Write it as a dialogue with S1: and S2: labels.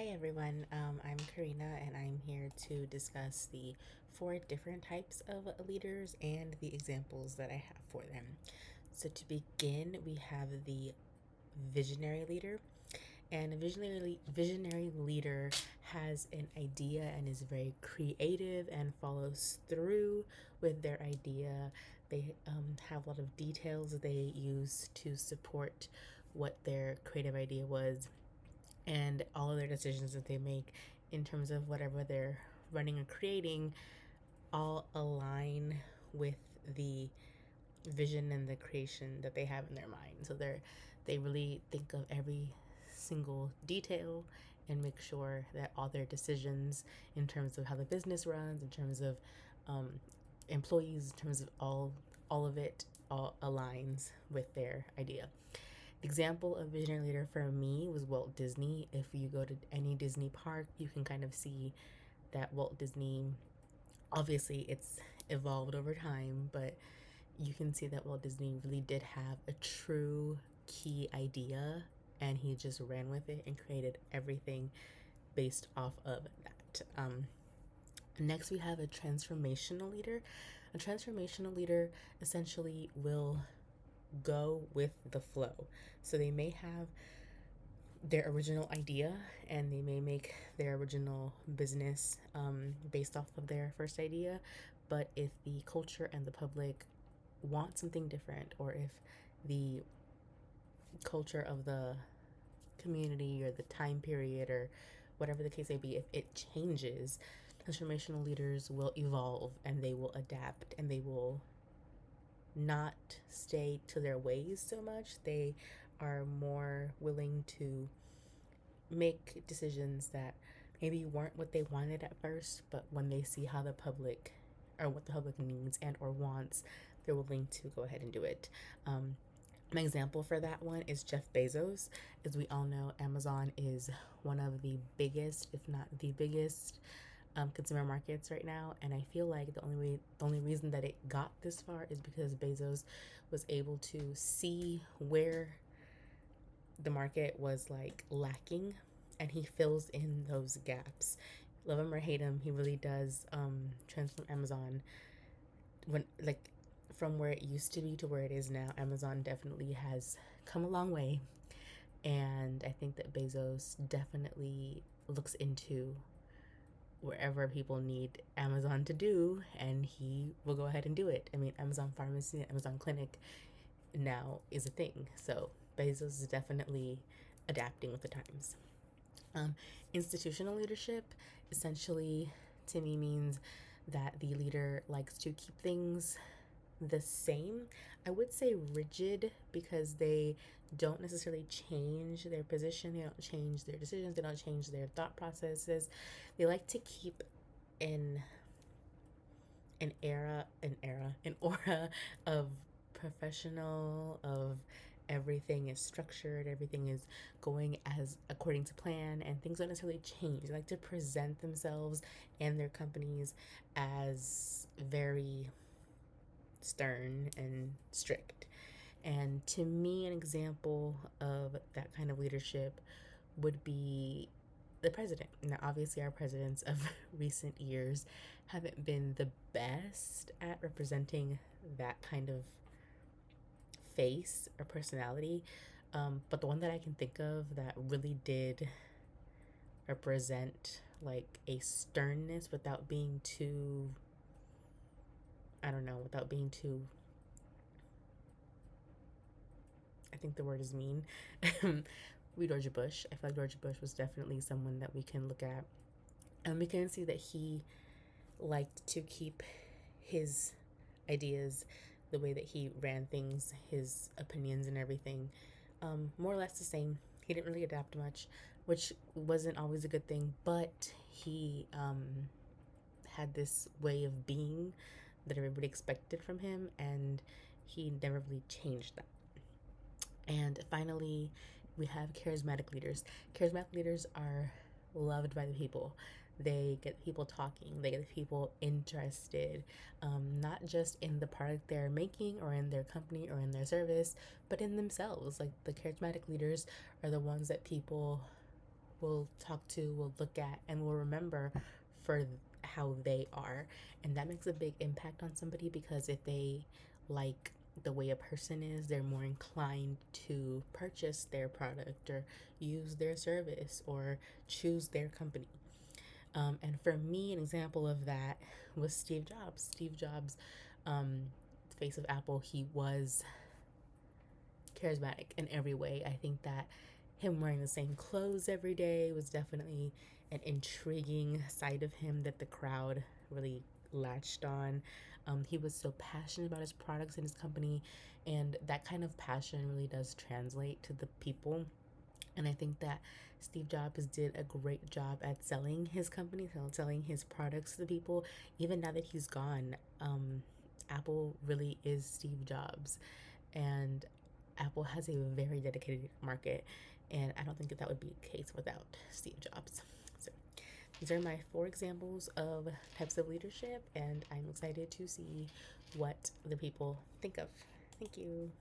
S1: Hi everyone, I'm Karina and I'm here to discuss the four different types of leaders and the examples that I have for them. So, to begin, we have the visionary leader, and a visionary leader has an idea and is very creative and follows through with their idea. They have a lot of details they use to support what their creative idea was, and all of their decisions that they make in terms of whatever they're running or creating all align with the vision and the creation that they have in their mind. So they really think of every single detail and make sure that all their decisions in terms of how the business runs, in terms of um, employees, in terms of all of it all aligns with their idea. The example of visionary leader for me was Walt Disney. If you go to any Disney park, you can kind of see that Walt Disney, obviously it's evolved over time, but you can see that Walt Disney really did have a true key idea and he just ran with it and created everything based off of that. Next, we have a transformational leader. A transformational leader essentially will go with the flow. So they may have their original idea and they may make their original business based off of their first idea. But if the culture and the public want something different, or if the culture of the community or the time period or whatever the case may be, if it changes, transformational leaders will evolve and they will adapt and they will not stay to their ways so much. They are more willing to make decisions that maybe weren't what they wanted at first, but when they see how the public or what the public needs and or wants, they're willing to go ahead and do it. An example for that one is Jeff Bezos. As we all know, Amazon is one of the biggest, if not the biggest, consumer markets right now, and I feel like the only reason that it got this far is because Bezos was able to see where the market was like lacking, and he fills in those gaps. Love him or hate him, he really does transform Amazon when like from where it used to be to where it is now. Amazon definitely has come a long way, and I think that Bezos definitely looks into wherever people need Amazon to do, and he will go ahead and do it. I mean, Amazon Pharmacy, Amazon Clinic now is a thing. So Bezos is definitely adapting with the times. Um, Institutional leadership essentially to me means that the leader likes to keep things the same. I would say rigid because they don't necessarily change their position, they don't change their decisions, they don't change their thought processes. They like to keep in an aura of professional, of everything is structured, everything is going as according to plan, and things don't necessarily change. They like to present themselves and their companies as very stern and strict. And to me, an example of that kind of leadership would be the president. Now, obviously, our presidents of recent years haven't been the best at representing that kind of face or personality. But the one that I can think of that really did represent like a sternness without being too, I don't know, without being too, I think the word is mean. We George Bush. I feel like George Bush was definitely someone that we can look at, and we can see that he liked to keep his ideas, the way that he ran things, his opinions and everything, more or less the same. He didn't really adapt much, which wasn't always a good thing, but he had this way of being that everybody expected from him, and he never really changed that. And finally, we have charismatic leaders. Charismatic leaders are loved by the people. They get people talking, they get people interested, not just in the product they're making or in their company or in their service, but in themselves. Like the charismatic leaders are the ones that people will talk to, will look at, and will remember for how they are. And that makes a big impact on somebody, because if they like the way a person is, they're more inclined to purchase their product or use their service or choose their company. And for me, an example of that was Steve Jobs. Steve Jobs, face of Apple, he was charismatic in every way. I think that him wearing the same clothes every day was definitely an intriguing side of him that the crowd really latched on. He was so passionate about his products and his company, and that kind of passion really does translate to the people. And I think that Steve Jobs did a great job at selling his company, selling his products to the people. Even now that he's gone, Apple really is Steve Jobs, and Apple has a very dedicated market, and I don't think that that would be the case without Steve Jobs. So these are my 4 examples of types of leadership, and I'm excited to see what the people think of. Thank you.